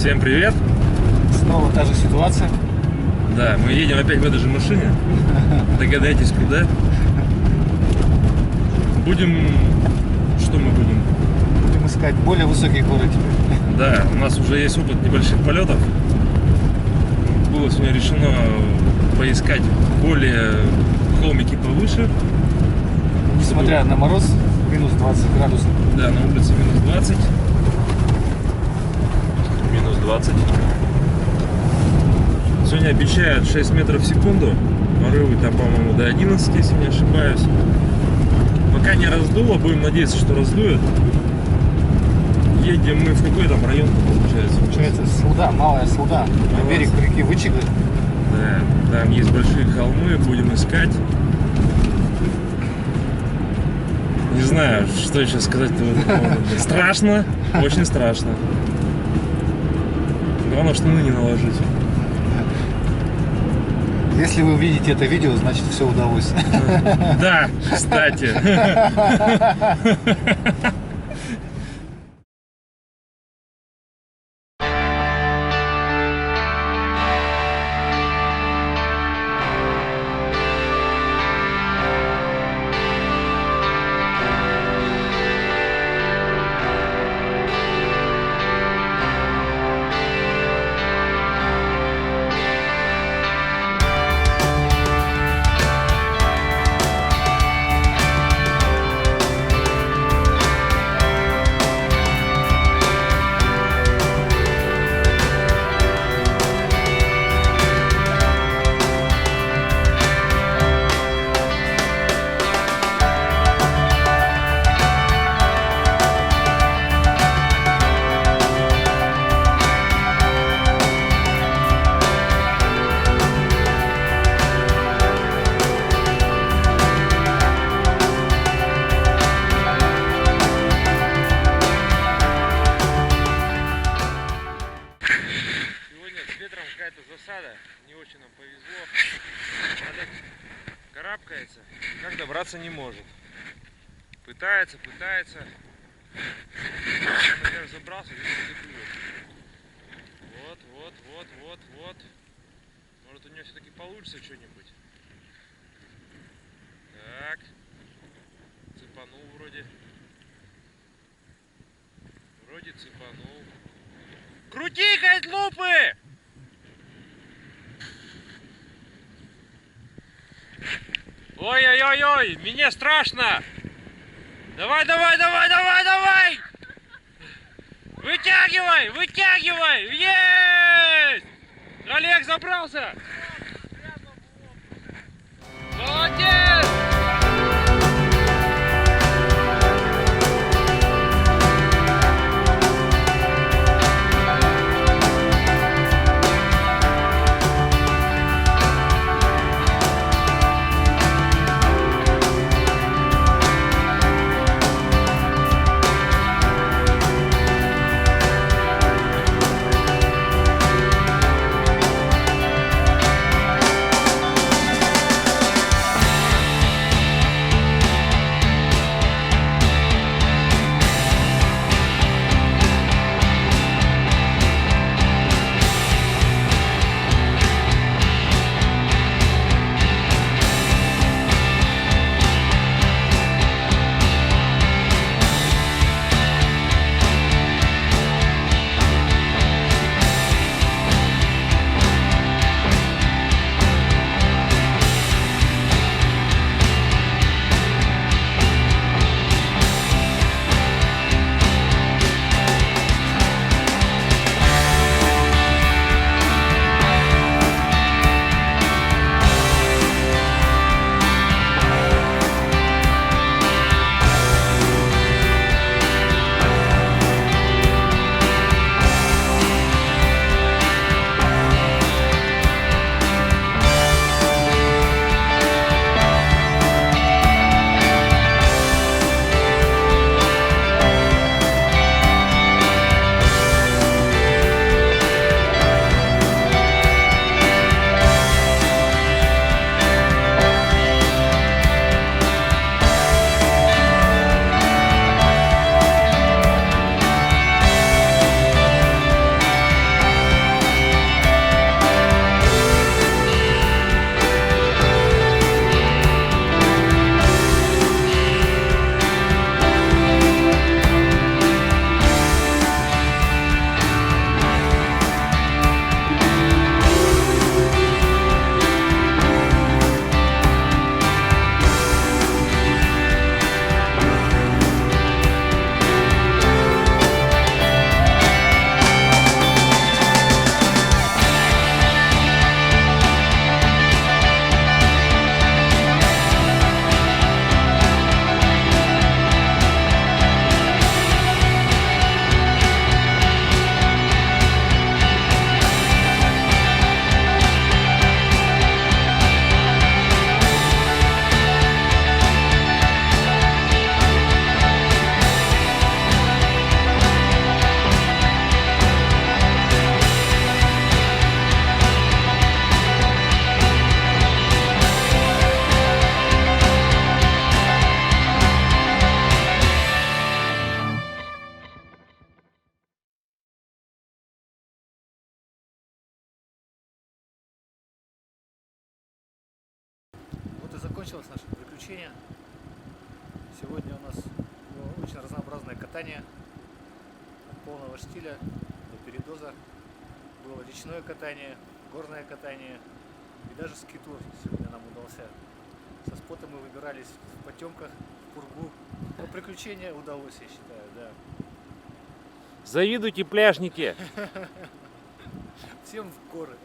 Всем привет! Снова та же ситуация. Да, мы едем опять в этой же машине. Догадайтесь, куда? Будем... Что мы будем? Будем искать более высокие горы теперь. Да, у нас уже есть опыт небольших полетов. Было сегодня решено поискать более холмики повыше. Несмотря на мороз, минус 20 градусов. Да, на улице минус 20. Минус 20. Сегодня обещают 6 метров в секунду. Порывы там, по-моему, до 11, если не ошибаюсь. Пока не раздуло, будем надеяться, что раздует. Едем мы в какой там район, получается? Получается, Слуда, Малая Слуда, на берег реки Вычегры. Да, там есть большие холмы, будем искать. Не знаю, что еще сказать. Страшно, очень страшно. Главное, штаны не наложить. Если вы увидите это видео, значит все удалось. Да, кстати. Какая-то засада, не очень нам повезло. Олег карабкается, как добраться не может. Пытается. Он, наверное, забрался, здесь вот. Может, у него все-таки получится что-нибудь. Так. Цепанул вроде. Вроде цепанул. Крути, кайтлупы! Ой-ой-ой-ой, мне страшно! Давай! Вытягивай! Есть! Олег забрался! Молодец! закончилось наше приключение. Сегодня у нас очень разнообразное катание. От полного штиля до передоза. Было речное катание, горное катание и даже скитур сегодня нам удался. Со спота мы выбирались в потемках, в пургу. Но приключение удалось, я считаю, да. Завидуйте, пляжники. Всем в горы.